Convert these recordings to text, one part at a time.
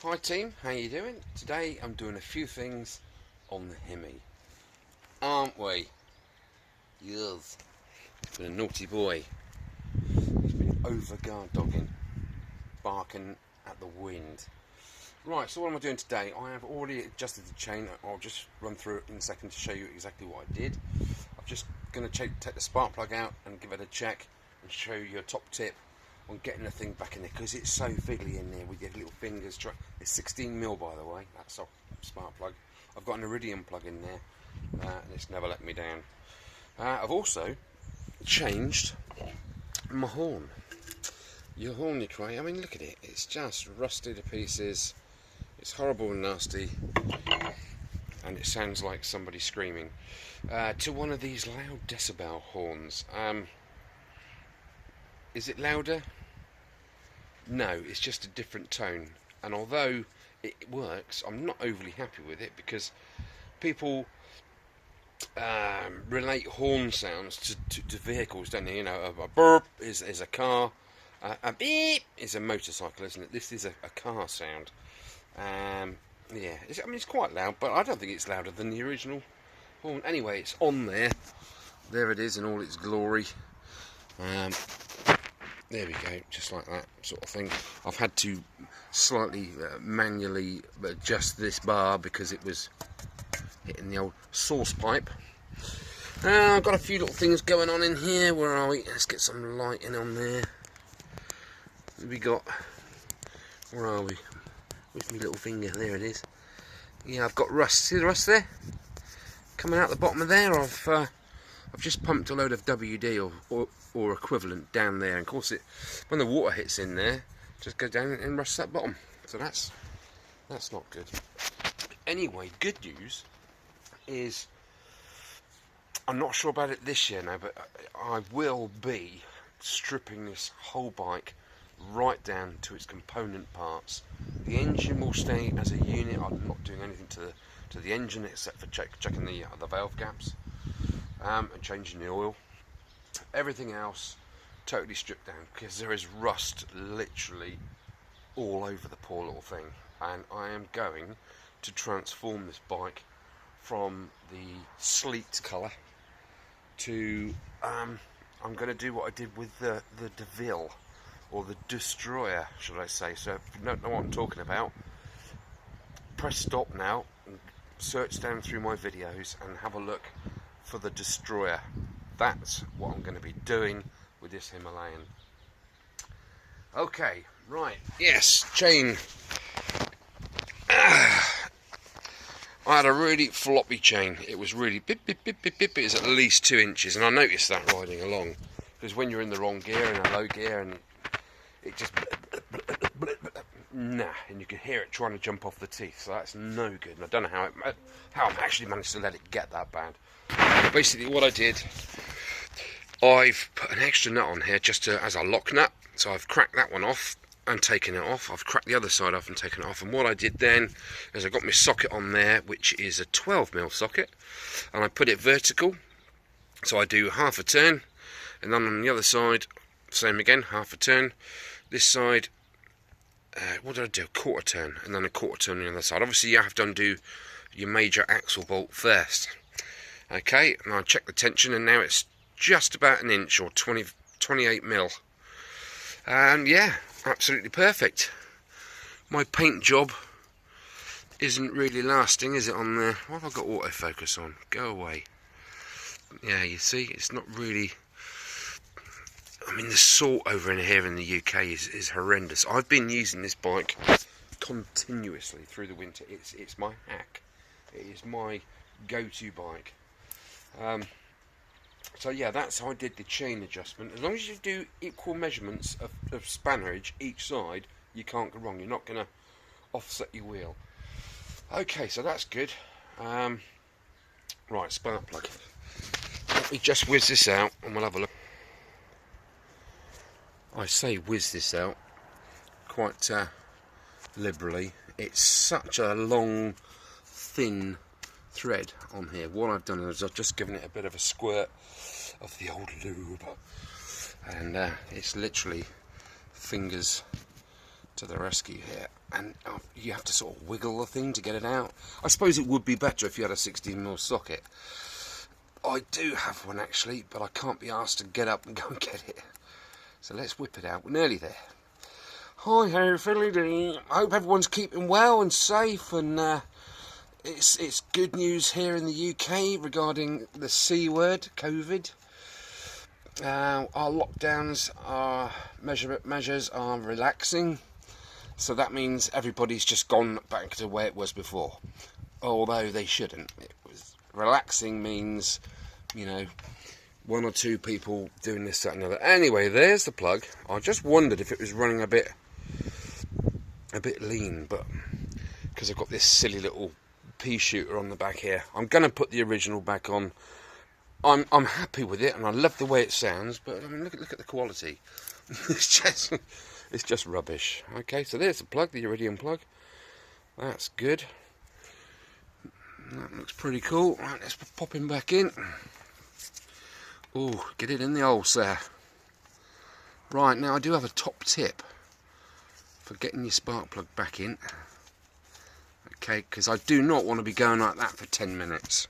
Hi team, how you doing? Today I'm doing a few things on the Hemi. Aren't we? Yes. Been a naughty boy. He's been over guard dogging, barking at the wind. Right, so what am I doing today? I have already adjusted the chain. I'll just run through it in a second to show you exactly what I did. I'm just going to take the spark plug out and give it a check and show you a top tip on getting the thing back in there, because it's so fiddly in there with your little fingers. It's 16mm, by the way, that's our spark plug. I've got an iridium plug in there, and it's never let me down. I've also changed my horn. Your horn, you cry. I mean, look at it. It's just rusty to pieces. It's horrible and nasty, and it sounds like somebody screaming. To one of these loud decibel horns. Is it louder? No, it's just a different tone. And although it works, I'm not overly happy with it, because people relate horn sounds to vehicles, don't they? You know, a burp is a car, a beep is a motorcycle, isn't it? This is a car sound. Yeah, I mean, it's quite loud, but I don't think it's louder than the original horn. Anyway, it's on there. There it is in all its glory. There we go, just like that sort of thing. I've had to slightly manually adjust this bar because it was hitting the old sauce pipe. I've got a few little things going on in here. Where are we? Let's get some lighting on there. We got, where are we? With my little finger, there it is. Yeah, I've got rust. See the rust there? Coming out the bottom of there. I've just pumped a load of WD or equivalent down there, and of course when the water hits in there, just go down and rusts that bottom. So that's not good. Anyway, good news is, I'm not sure about it this year now, but I will be stripping this whole bike right down to its component parts. The engine will stay as a unit. I'm not doing anything to the engine except for checking the valve gaps and changing the oil. Everything else totally stripped down, because there is rust literally all over the poor little thing. And I am going to transform this bike from the sleet colour to I'm going to do what I did with the DeVille, or the Destroyer, should I say. So if you don't know what I'm talking about, press stop now and search down through my videos and have a look for the Destroyer. That's what I'm going to be doing with this Himalayan. Okay, right, yes, chain. I had a really floppy chain. It was really bip, bip, bip, bip, bip. It was at least 2 inches, and I noticed that riding along, because when you're in the wrong gear, in a low gear, and it just and you can hear it trying to jump off the teeth. So that's no good, and I don't know how I've actually managed to let it get that bad. Basically, what I did, I've put an extra nut on here just as a lock nut. So I've cracked that one off and taken it off. I've cracked the other side off and taken it off. And what I did then is I got my socket on there, which is a 12mm socket, and I put it vertical. So I do half a turn, and then on the other side, same again, half a turn. This side, what did I do? A quarter turn, and then a quarter turn on the other side. Obviously, you have to undo your major axle bolt first. Okay, and I check the tension, and now it's just about an inch, or 28mm. And yeah, absolutely perfect. My paint job isn't really lasting, is it, on there? What have I got autofocus on? Go away. Yeah, you see, it's not really. I mean, the salt over in here in the UK is horrendous. I've been using this bike continuously through the winter. It's my hack. It is my go-to bike. So yeah, that's how I did the chain adjustment. As long as you do equal measurements of spannage each side, you can't go wrong. You're not going to offset your wheel. Okay, so that's good. Right, spark plug. Let me just whiz this out and we'll have a look. I say whiz this out quite liberally. It's such a long, thin thread on here. What I've done is I've just given it a bit of a squirt of the old lube, and it's literally fingers to the rescue here, and you have to sort of wiggle the thing to get it out. I suppose it would be better if you had a 16mm socket. I do have one actually, but I can't be asked to get up and go and get it. So let's whip it out. We're nearly there. Hi, how are you feeling? I hope everyone's keeping well and safe, and it's good news here in the UK regarding the C word, COVID. Our lockdowns, our measures are relaxing, so that means everybody's just gone back to where it was before, although they shouldn't. Relaxing means, you know, one or two people doing this, that and the other. Anyway, there's the plug. I just wondered if it was running a bit lean, but because I've got this silly little pea shooter on the back here, I'm going to put the original back on. I'm happy with it, and I love the way it sounds, but I mean, look at the quality. it's just rubbish. Okay, so there's the plug, the iridium plug. That's good. That looks pretty cool. Right, let's pop him back in. Oh, get it in the holes there. Right, now I do have a top tip for getting your spark plug back in. Okay, because I do not want to be going like that for 10 minutes.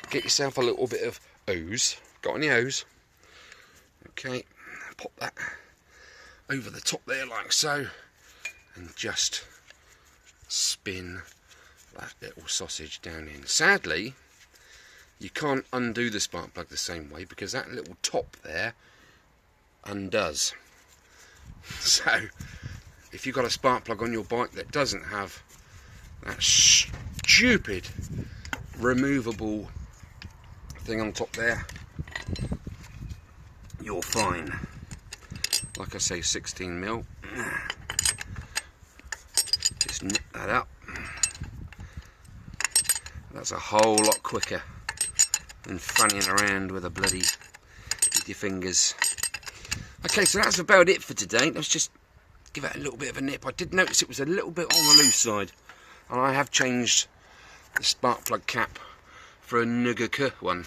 Get yourself a little bit of hose. Got any hose? Okay, pop that over the top there like so, and just spin that little sausage down in. Sadly, you can't undo the spark plug the same way because that little top there undoes. So if you've got a spark plug on your bike that doesn't have that stupid removable thing on top there, you're fine. Like I say, 16mm. Just nip that up. That's a whole lot quicker than fanning around with your fingers. Okay, so that's about it for today. Let's just give it a little bit of a nip. I did notice it was a little bit on the loose side, and I have changed the spark plug cap for a Nugaka one.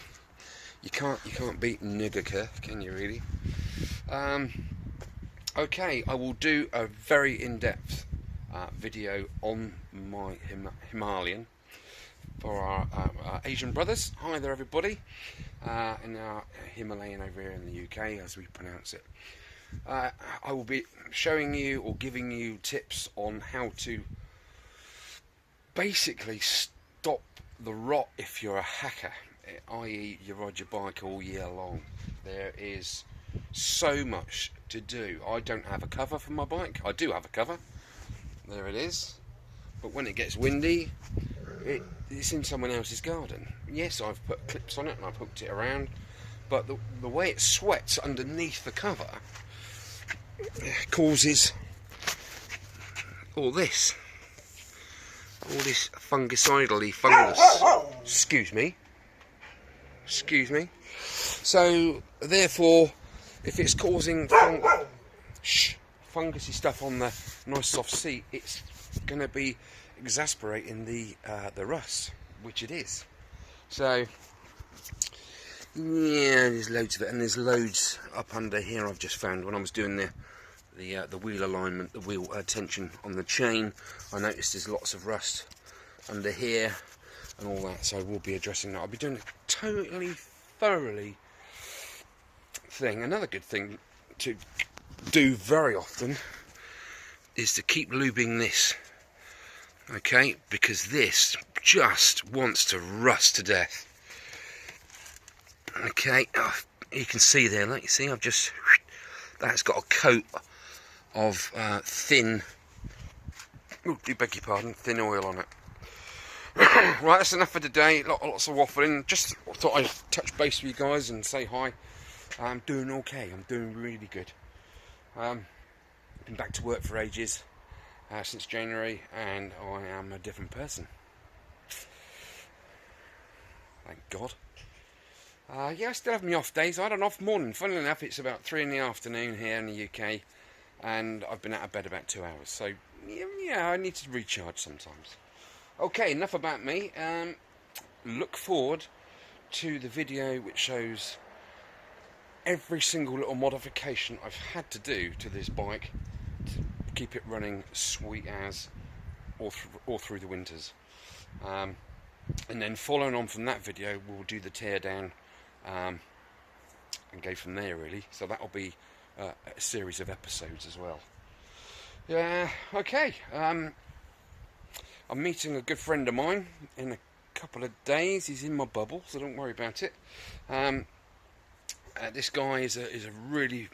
You can't beat Nugaka, can you really? Okay, I will do a very in-depth video on my Himalayan for our Asian brothers. Hi there, everybody, in our Himalayan over here in the UK, as we pronounce it. I will be showing you or giving you tips on how to basically stop the rot if you're a hacker, i.e. you ride your bike all year long. There is so much to do. I don't have a cover for my bike. I do have a cover. There it is. But when it gets windy, it's in someone else's garden. Yes, I've put clips on it and I've hooked it around, but the way it sweats underneath the cover causes all this fungus. Excuse me. So therefore, if it's causing fungusy stuff on the nice soft seat, it's going to be exasperating the rust, which it is. So yeah, there's loads of it, and there's loads up under here. I've just found when I was doing the wheel alignment, the wheel tension on the chain, I noticed there's lots of rust under here and all that, so we'll be addressing that. I'll be doing a totally thoroughly thing. Another good thing to do very often is to keep lubing this, okay, because this just wants to rust to death. Okay, you can see there, like you see, I've just, that's got a coat of thin, oh, do beg your pardon, thin oil on it. Right, that's enough for today. Lots of waffling. Just thought I'd touch base with you guys and say hi. I'm doing okay. I'm doing really good. Been back to work for ages, since January, and I am a different person. Thank God. Yeah, I still have my off days. I had an off morning. Funnily enough, it's about 3 in the afternoon here in the UK, and I've been out of bed about 2 hours. So yeah, I need to recharge sometimes. Okay, enough about me. Look forward to the video which shows every single little modification I've had to do to this bike to keep it running sweet as all through the winters. And then following on from that video, we'll do the tear down and go from there really. So that'll be a series of episodes as well. Yeah, okay. I'm meeting a good friend of mine in a couple of days. He's in my bubble, so don't worry about it. This guy is a really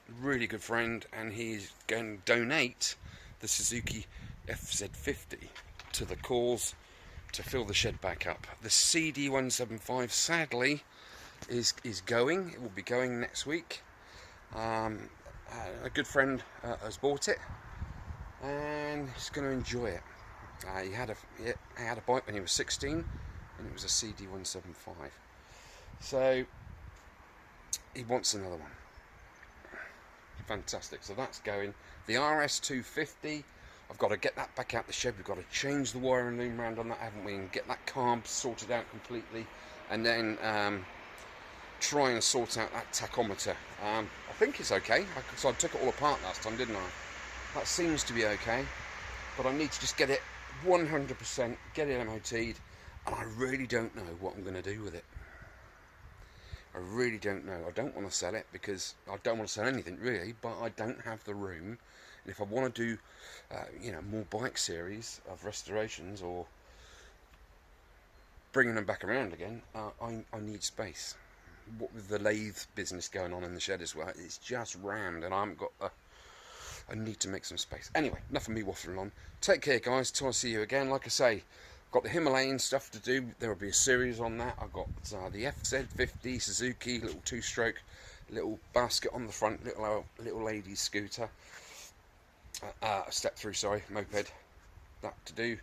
good friend, and he's going to donate the Suzuki FZ50 to the cause to fill the shed back up. The CD175 sadly is going. It will be going next week. A good friend has bought it and he's going to enjoy it. He had a bike when he was 16, and it was a CD175. So he wants another one. Fantastic. So that's going. The RS250, I've got to get that back out the shed. We've got to change the wire and loom round on that, haven't we, and get that carb sorted out completely, and then try and sort out that tachometer. I think it's okay. So I took it all apart last time, didn't I? That seems to be okay, but I need to just get it 100%, get it MOT'd, and I really don't know what I'm going to do with it. I really don't know. I don't want to sell it because I don't want to sell anything really, but I don't have the room. And if I want to do, more bike series of restorations or bringing them back around again, I need space. What with the lathe business going on in the shed as well, it's just rammed, and I haven't got I need to make some space. Anyway, enough of me waffling on. Take care, guys, till I see you again. Like I say, got the Himalayan stuff to do. There will be a series on that. I've got the FZ50 Suzuki, little two-stroke, little basket on the front, little ladies scooter, step-through, sorry, moped, that to do,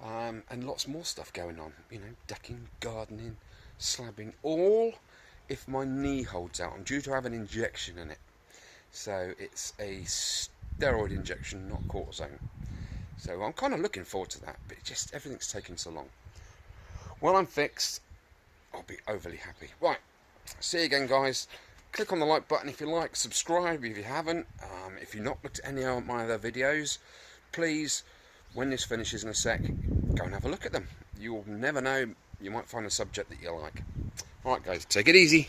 and lots more stuff going on. Decking, gardening, slabbing, all if my knee holds out. I'm due to have an injection in it, so it's a steroid injection, not cortisone. So I'm kind of looking forward to that, but everything's taking so long. When I'm fixed, I'll be overly happy. Right, see you again, guys. Click on the like button if you like, subscribe if you haven't. If you've not looked at any of my other videos, please, when this finishes in a sec, go and have a look at them. You'll never know, you might find a subject that you like. Alright guys, take it easy.